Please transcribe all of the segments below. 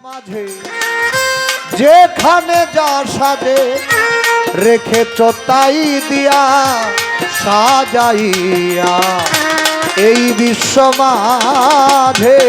মাঝে যেখানে যা সাজে রেখেছ তাই দিয়া সাজাইয়া এই বিশ্ব মাঝে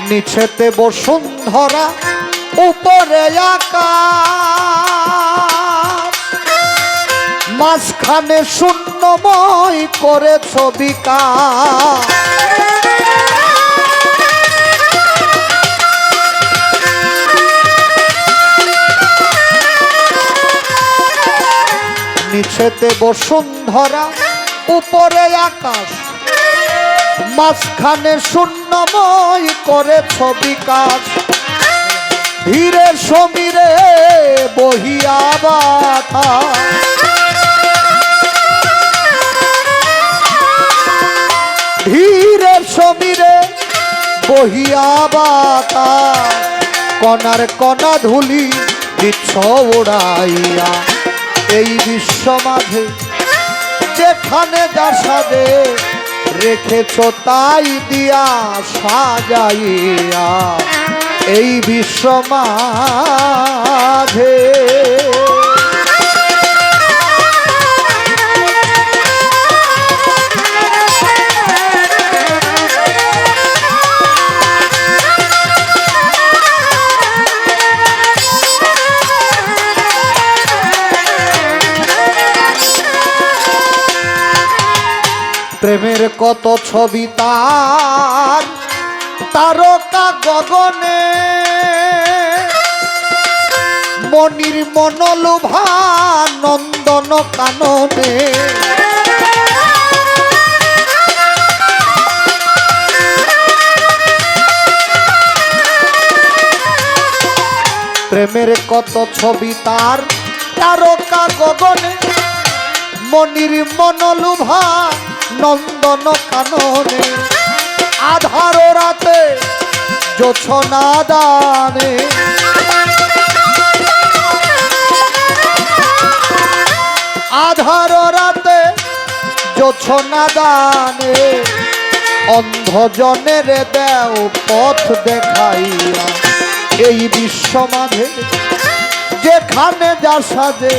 নিচেতে বসুন্ধরা উপরে আকাশ মাঝখানে শূন্যময় করেছ বিকাশ নিচেতে বসুন্ধরা উপরে আকাশ মাঝখানে শূন্যময় করেছ বিকাশ ধীরে সমীরে বহিয়া বাতাস ধীরে সমীরে বহিয়া বাতাস কণার কণা ধুলি দিচ্ছ উড়াইয়া এই বিশ্ব মাঝে যেখানে যা সাজে রেখেছ তাই দিয়া সাজাইয়া এই বিশ্ব মাঝে প্রেমের কত ছবি তার তারকা গগনে মনির মনোলোভা নন্দন কাননে প্রেমের কত ছবি তার তারকা গগনে মনির মনোলোভা নন্দন কাননে আধার রাতে জোছনা দানে আধার রাতে জোছনা দানে অন্ধজনের দেও পথ দেখাইয়া এই বিশ্ব মাঝে যেখানে যা সাজে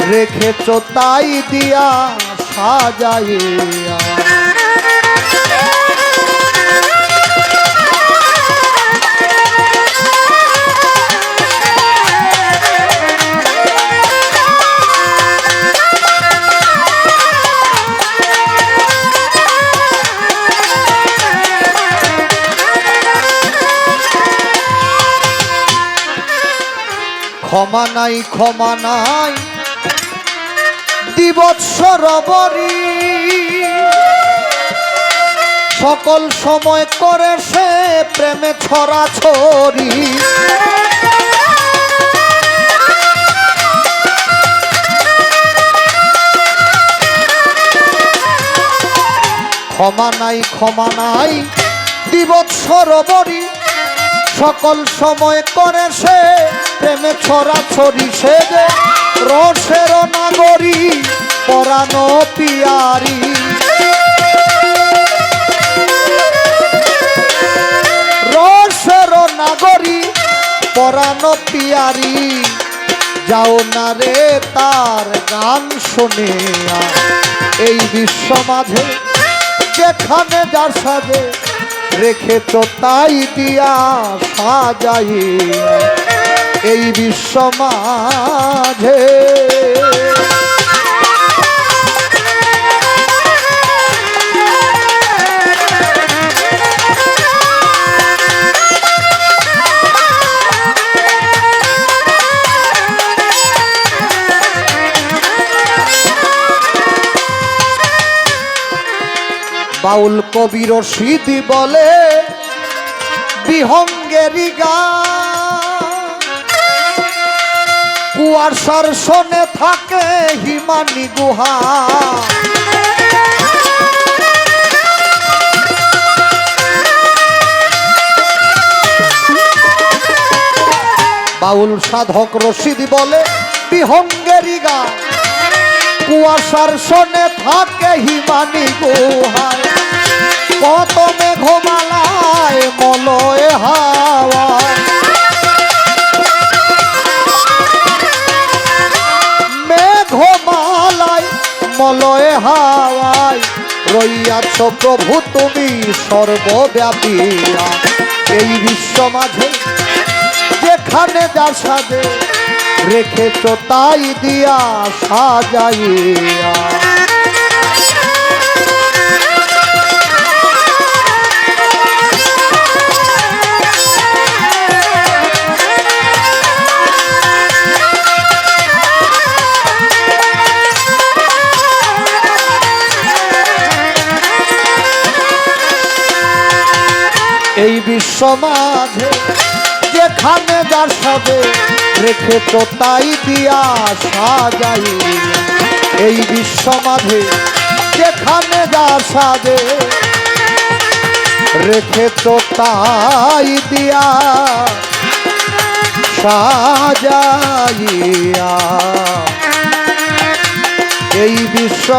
রেখেছ তাই দিয়া সাজাইয়া ক্ষমা নাই ক্ষমা নাই দিবৎসর বরি সকল সময় করে সে প্রেমে ছড়াছড়ি ক্ষমা নাই দিবৎসর বরি সকল সময় করে সে প্রেমে ছড়াছড়ি সে যে রসের নাগরী পরানো পিয়ারি রসের নাগরী পরানো পিয়ারি যাও না রে তার গান শুনে এই বিশ্ব মাঝে যেখানে যার সাজে রেখেছ তাই দিয়া সাজাইয়া এই বিশ্ব মাঝে বাউল কবি রশিদি বলে বিহঙ্গেরি গান কুয়াশার সনে থাকে হিমানি গুহা বাউল সাধক রশিদ বলে বিহঙ্গেরি গান কুয়াশার সনে থাকে হিমানি গুহায় কত মেঘমালায় মলয় হাওয়া মেঘমালায় মলয় হাওয়ায় রইয়াছ প্রভু তুমি সর্বব্যাপীরা এই বিশ্ব মাঝে যেখানে যা সাজে রেখেছ তাই দিয়া সাজাইয়া এই বিশ্ব মাঝে যেখানে যার সাজে রেখেছ তাই দিয়া সাজাই এই বিশ্ব মাঝে যেখানে যার সাজে রেখেছ তাই দিয়া সাজাইয়া এই বিশ্ব